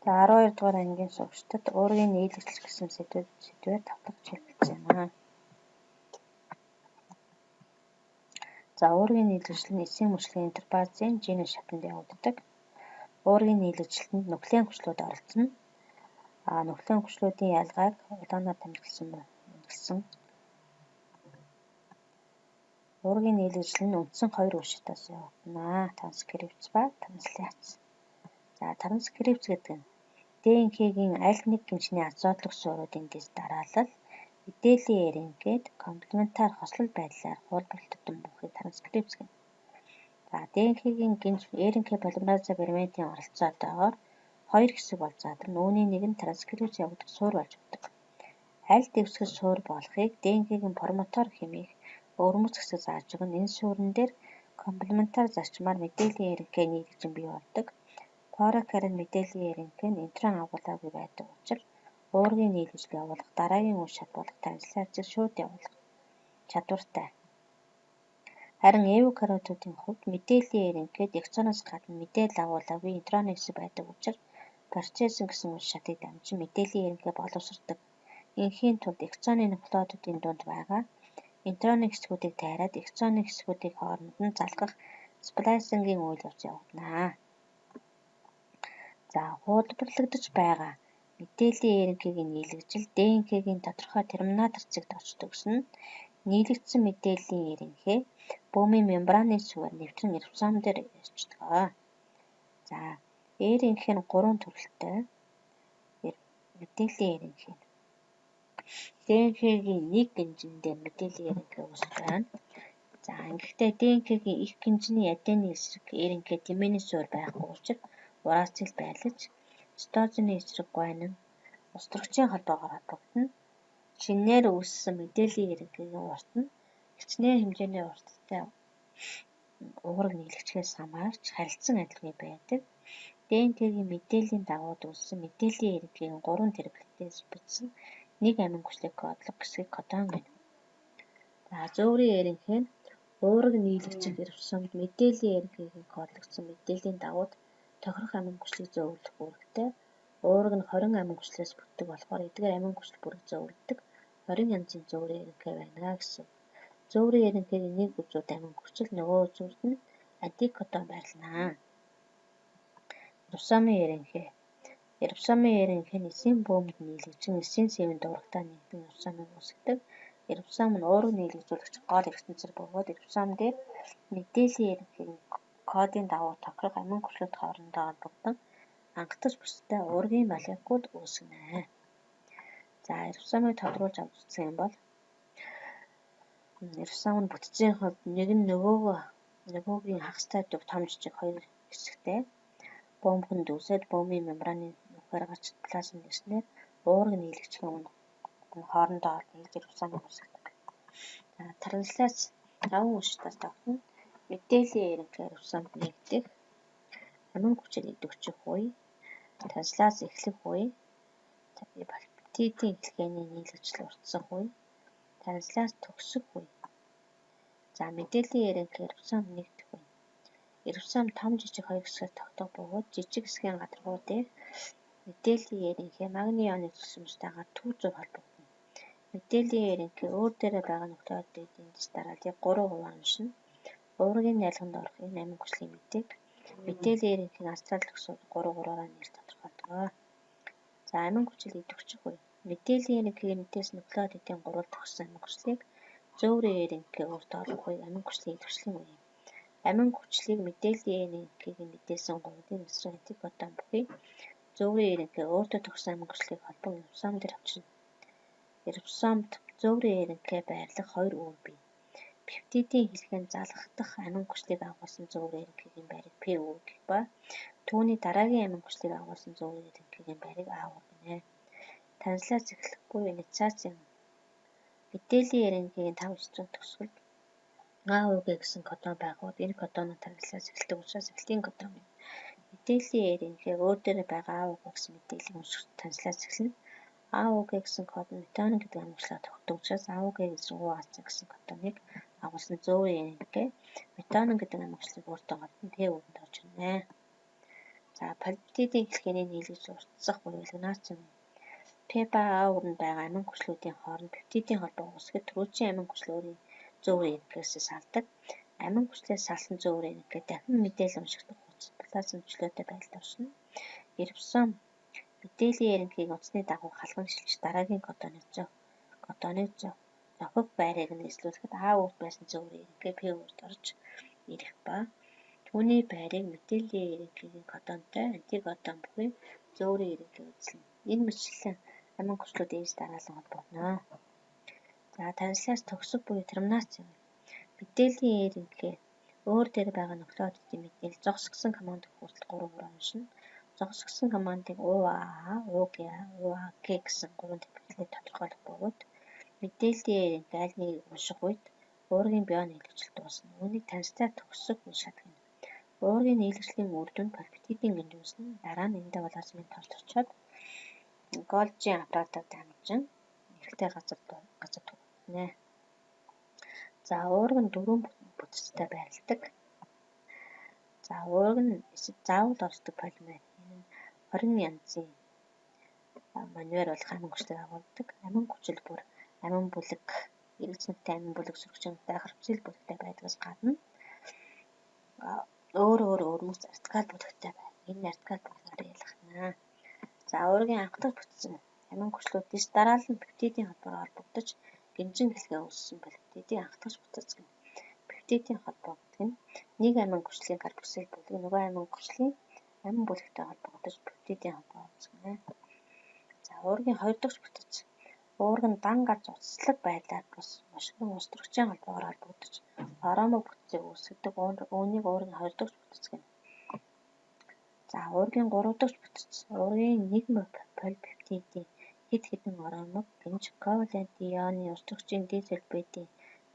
За 12 дугаар ангийн сурагчдад уургийн нийлэгч гэсэн сэдвээр давтагч хэлбэлж байна. За уургийн нийлэгчил нь эсийн мөчлийн энтерпрайзын гене шатанд явагддаг. Уургийн нийлэгчлэлд нуклеин хүчлүүд оролцоно. Нуклеин хүчлүүдийн ялгааг улаанаар тэмдэглэсэн. Уургийн нийлэгжил нь үндсэн хоёр уншигтаас явагдана. Транскрипц ба трансляц. За транскрипц гэдэг нь ДНХ-гийн аль нэг гинжний азотлог суурьуудын дэс дараалал мэдээллийн эренгээд комплементар хослол байдлаар хуулбарлагдсан бүхий транскрипц гэнэ. За ДНХ-гийн гинж РНК полимераза ферментийн оролцоотойгоор хоёр хэсэг болж задарна. Үүний нэг нь транскрипц явагдах суур болж өгдөг. Аль дэвсгэр суур болохыг ДНХ-гийн промотор хэмээх өвөрмөц хэсэг зааж өгнө. Энэ суурин дээр комплементар зарчмаар мэдээллийн РНК нийлэгжин бий болдог. Прокарин мэдээллийн РНК нь интрон агуулгаагүй байдаг учраас уургийн нийлэгжил явуулах дараагийн үе шат болох трансляцийг шууд явуулах чадвартай. Харин эвкариотуудын хувьд мэдээллийн РНК-д экзоноос гадна мэдээлэл агуулгаагүй интроны хэсэг байдаг учраас процессын гэсэн үе шатыг дамжин мэдээллийн РНК боловсрдог. Инхийн тулд экзоны нуклеотуудын дунд байгаа интроны хэсгүүдийг тайраад экзоны хэсгүүдийн хооронд нь залгах сплайсингийн үйл явц явагдана. За хуулбарлагдаж байгаа мэдээллийн РНК-гийн нийлэгжил ДНХ-гийн тодорхой терминатор цэгт очдог гэсэн нийлэгдсэн мэдээллийн РНК бөмбөгийн мембраны сүгээр нэвтрэн рибосом дээр ирчдэг. За РНК нь 3 төрөлтэй. Мэдээллийн РНК нь ДНХ-гийн нэг гинжин дээр мэдээллийн РНК үүсэж байна. За ингэхдээ ДНХ-гийн их гинжний адены эсрэг РНК тэмээний суурь байхгүй учраас ураацыг байлаж цитозины эсрэг гуанин устрагчийн холбоогоор холбогдно. Шинээр үүссэн мэдээллийн РНК-ийн урт нь хичнээн хэмжээний урттай уурга нийлэгчээс хамаарч харилцан адилгүй байдаг. ДНХ-гийн мэдээллийн дагуу үүссэн мэдээллийн РНК-ийн 3 триплетээс бүтсэн нэг амин хүчлийг кодлох хэсгийг кодон гэнэ. За зөөврийн РНК нь уурга нийлэгчид рибосомд мэдээллийн РНК-ийн кодлогдсон мэдээллийн дагуу тохирох амин хүчлийг зөөвөрлөх үүрэгтэй. Уурга нь 20 амин хүчлээс бүтдэг болохоор эдгээр амин хүчил бүрэг зөөвөлдөг 20 янзын зөөврийн РНК байна гэсэн. Зөөврийн РНК-ийн нэг үзүүд амин хүчил нөгөө үзүүд нь антикодон байрлана. Рибосомын РНК. Рибосомын РНК нь эсийн бөмбөд нийлэгжин эсийн сэвийн дурагтаа нэгдэн рибосомыг үүсгэдэг. Рибосом нь уурга нийлэгжүүлэгч гол ертөнцөөр бөгөөд рибосом дээр мэдээллийн РНК-ийн кодын дагуу тохирох амин хүчлүүд хоорондоо холбогдсон хангалттай бүстэй уургийн молекул үүсгэнэ. За рибосомыг тодруулж авч үзэх юм бол рибосом нь бүтцийн хувьд нэг нь нөгөөгийн хагастай төв том жижиг хоёр хэсэгтэй. Бөмбөнд үсээд бөмбөгийн мембраны нүхээр гарч плазм нэснээр уурга нийлэгчийн хоорондоо нийлж рибосом үүсгдэг. За трансляц 5 уншигтаас давтна. Мэдээллийн РНК рибосомд нэгдэх амин хүчил идэвхжих үе, трансляц эхлэх үе, пептидийн хэлхээний нийлэгжил уртсах үе, трансляц төгсөх үе. За мэдээллийн РНК рибосомд нэгдэх үе. Рибосом том жижиг хоёр хэсгээр тогтох бөгөөд жижиг хэсгийн гадаргуу дээр мэдээллийн РНК магний ионы цөсөмжтойгоор түүцөөр холбогдно. Мэдээллийн РНК өөр дээрээ байгаа нуклеотидын дэс дарааллыг 3 уншина. Уургийн найлганд орох энэ амин хүчлийн мэдээг мэдээллийн РНК-ийн астрал төгсөөр 3-3-аар нэр тодорхойлдог. За амин хүчил идэвхжих үе. Мэдээллийн РНК-ийн мэдээс нуклеотидын 3 төгссөн амин хүчлийг зөөврийн РНК өөртөө олох үе амин хүчлийн идэвхжлийн үе. Амин хүчлийг мэдээллийн РНК-ийн мэдээсэн 3-ын эсрэг антикодон бүхий зөөврийн РНК өөртөө төгссөн амин хүчлийг холбон рибосом дээр авчирна. Рибосомд зөөврийн РНК байрлах 2 үүр бий. Пептидийн хэлхээнд залгах амин хүчлийг агуулсан зөөврийн РНК-ийн байрыг П үүр гэх ба түүний дараагийн амин хүчлийг агуулсан зөөврийн РНК-ийн байрыг А үүр гэнэ. Трансляц эхлэх буюу инициацийн мэдээллийн РНК-ийн 5 хэсэг төгсгөлд АУГ гэсэн кодон байгууд энэ кодоноор трансляц эхэлдэг учраас эхлэлийн кодон байна. Мэдээллийн РНК өөр дээрээ байгаа АУГ гэсэн мэдээллийн үүсгэж трансляц эхэлнэ. АУГ гэсэн код нь метионин гэдэг амин хүчлээр тогтдог учраас АУГ гэсэн УАЦ гэсэн кодоныг агуулсан зөөврийн РНК метионин гэдэг амин хүчлийг өөртөө гадна П үүрэнд орж ирнэ. За За пептидийн хэлхээний нийлэгч уртсах буюу лигнацийн ППА-нд байгаа амин хүчлүүдийн хооронд пептидийн холбоо үүсгэхэд түрүүчийн амин хүчил өөрийн зөв рентгээс салдаг. Амин хүчлээс салсан зөв рентгээ дахин мэдээлэл уншигдах хугацаанд плазмчлөөтэй байдалд оршино. Рибосом мэдээллийн рентгийг утасны дагуу халган шилжиж дараагийн кодоныг зохих байрыг нь эзлүүлэхэд А үрд байсан зөв рентгээ П үрд орж ирэх ба түүний байрыг мэдээллийн рентгийн кодонтой антикодон буюу зөөврийн рентгээ эзэлнэ. Энэ мэтчилэн амин хүчлүүд ээж дараалан холбогдно. За танилцлаас төгсөх буюу терминац юм. Мэдээллийн рентгээ өөр дээр байгаа нуклеотидын мэдээлэл зогсгосон команд хүртэл 3 уншина. Зогсгосон командыг УАА, УГА, УАК гэсэн 3 тэмдэглэлээр тодорхойлох бөгөөд мэдээллийн рентгээ аль нэгийг унших үед уургийн био нийлэгчил дуусна. Үүнийг танилцлаа төгсөх гэж шатгана. Уургийн нийлэгчлийн үр дүнд пептидийн гинжүүснэ. Дараа нь эндээ плазмын торч очоод Голжи аппаратаар дамжин эрэгтэй газар төгнө. За уург нь 4 бүтэцтэй байрладаг. За уург нь заавал ордог полимер. Энэ нь 20 янзын маневр болох амин хүчлийг агуулдаг. Амин хүчил бүр амин бүлэг, эргэц нүдтэй амин бүлэг, сөрөгчөнтэй харвцэл бүлэгтэй байдгаас гадна өөр өрмөц артикал бүлэгтэй байна. Энэ артикал бүлгээр ялгана. За уургийн анх дахь бүтцэн амин хүчлүүд дэс дараалан пептидийн холбоогоор холбогдож гинжин хэлхээ үүссэн пептидийн анх дахь бүтэц гэнэ. Пептидийн холбоо гэдэг нь нэг амин хүчлийн карбоксил бүлэг нөгөө амин хүчлийн амин бүлэгтэй холбогдож пептидийн холбоо үүсгэнэ. За уургийн хоёр дахь бүтэц уург нь дан гарч уцслаг байдлаар бус машин устөрөгчийн холбоогоор холбогдож аромог бүтцийг үүсгэдэг. Үүнийг уургийн хоёр дахь бүтэц гэнэ. За уургийн гурав дахь бүтэц уургийн нэг полипептидийн хэд хэдэн аромог гинж ковалент ионы устөрөгчийн дисульфидийн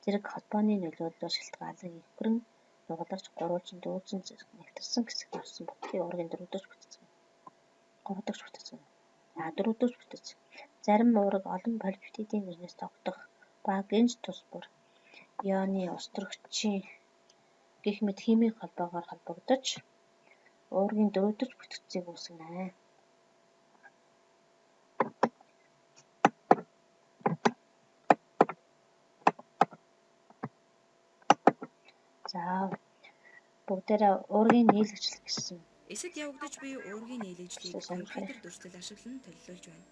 зэрэг холбооны нөлөөллөөр шалтгаалan эвхрэн нугалж гурвалжин дүүрсэн нэгтэрсэн хэсэгт орсон бүтэцийг уургийн дөрөв дахь бүтэц гэнэ. Гурав дахь бүтэц гэнэ. Дөрөв дахь бүтэц зарим уураг олон полипептидийн нэрнээс тогтох ба гинж тус бүр ионы устөрөгчийн гэх мэт химийн холбоогоор холбогдож уургийн дөрөв дахь бүтэцийг үүсгэнэ. За бүгдээрээ уургийн нийлэгжил гэсэн эсэд явагдаж буй уургийн нийлэгжлийг компьютер дүрслэл ашиглан төлөвлөж байна.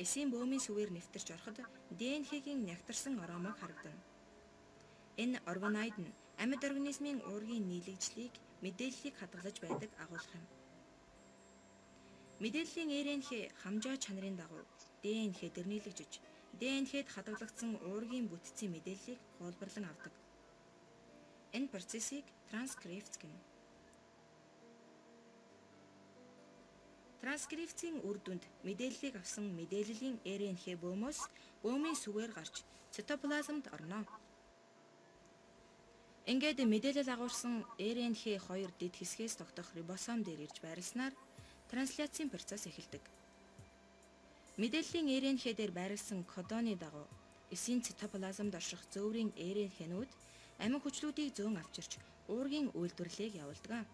Эсийн бөөмийн сүвээр нэвтэрч ороход ДНХ-гийн нягтарсан аромог харагдана. Энэ органоид нь амьд организмын уургийн нийлэгжлийг мэдээллийг хадгалж байдаг агуулга юм. Мэдээллийн РНХ хамжаа чанарын дагуу ДНХ дэрнийлэгжиж, ДНХ-д хадгалагдсан уургийн бүтцийн мэдээллийг хуулбарлан авдаг. Энэ процессыг транскрипц гэнэ. Транскрипцийн үр дүнд мэдээллийг авсан мэдээллийн РНХ бөөмөөс бөөмийн сүвээр гарч цитоплазмд орно. Ингээд мэдээлэл агуулсан РНХ 2 дэд хэсгээс тогтох рибосом дээр ирж байрласнаар трансляцийн процесс эхэлдэг. Мэдээллийн РНХ дээр байрласан кодоны дагуу эсийн цитоплазмд орших зөөврийн РНХ-нүүд амин хүчлүүдийг зөөн авчирч уургийн үйлдвэрлэлийг явуулдаг.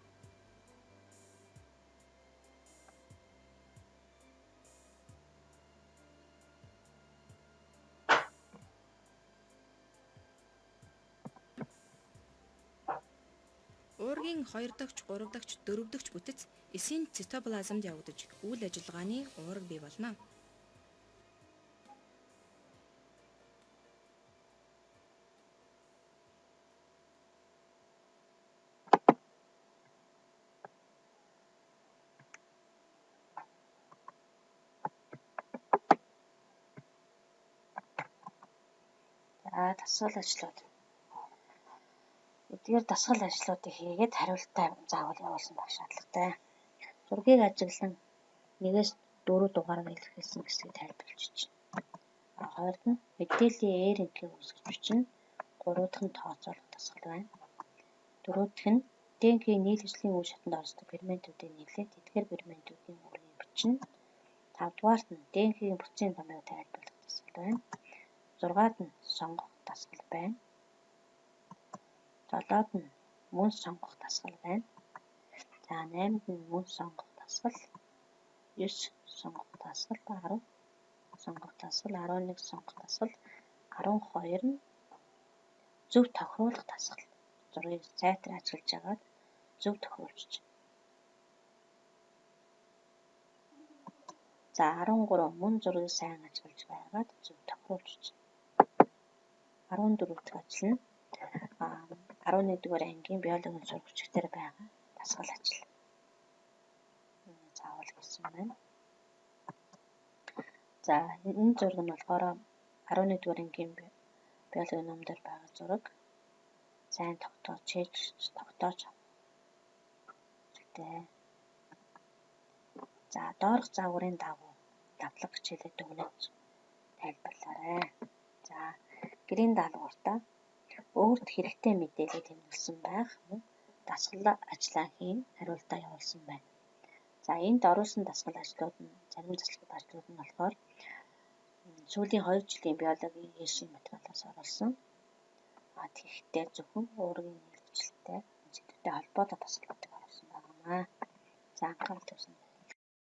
Уургийн 2 дахь, 3 дахь, 4 дахь бүтэц эсийн цитоплазмд явагдаж үйл ажиллагааны уурга бий болно. Дасгал ажлууд. Эдгээр дасгал ажлуудыг хийгээд хариултаа заавал явуулсан байх шаардлагатай. Зургийг ажиглан 1-4 дугаараар илэрхийлсэн хэсгийг тайлбарлаж байна. Хоёрд нь мэдээллийн РНХ-ийг үүсгэж бичнэ. Гурав дахь нь тооцоолох дасгал байна. Дөрөв дахь нь ДНХ-ийн нийлэгжлийн үе шатанд ордог ферментүүдийг нэрлээд эдгээр ферментүүдийн үүргийг бичнэ. 5 дугаарт нь ДНХ-ийн бүтцийн томьёог тайлбарлах дасгал байна. 6-ад нь сонгох дасгал байна. 7-д нь мөн сонгох дасгал байна. За 8-нд нь мөн сонгох дасгал, 9 сонгох дасгал, 10 сонгох дасгал, 11 сонгох дасгал, 12 нь зөв тохируулах дасгал. Зургийг сайтар ажиглаж агаад зөв тохируулж. За 13 мөн зургийг сайн ажиглаж байгаад зөв тохируулж. 14 дахь ажил нь 11-р ангийн биологийн сурагчдаар байгаа дасгал ажил. Заавал гэсэн байна. За энэ зураг нь болохоор 11-р ангийн биологийн номдор байгаа зураг. Сайн тогтоож. За доорх загварын дагуу давтлага хичээлээ дүгнэж тайлбарлаарай. За гэрийн даалгавартаа өөрт хэрэгтэй мэдээлэл тэмдэглэсэн байх мөн дасгал ажлаа хийн хариултаа явуулсан байна. За энд оруулсан дасгал ажлууд нь зарим дасгал ажлууд нь болохоор сүүлийн 2 жилийн биологийн ээшийн материалаас оруулсан. Тэгэхдээ зөвхөн уургийн нэлэгдэлтэй зэвсэгтэй холбоотой дасгалуудыг оруулсан байна. За анхаарал тавьсан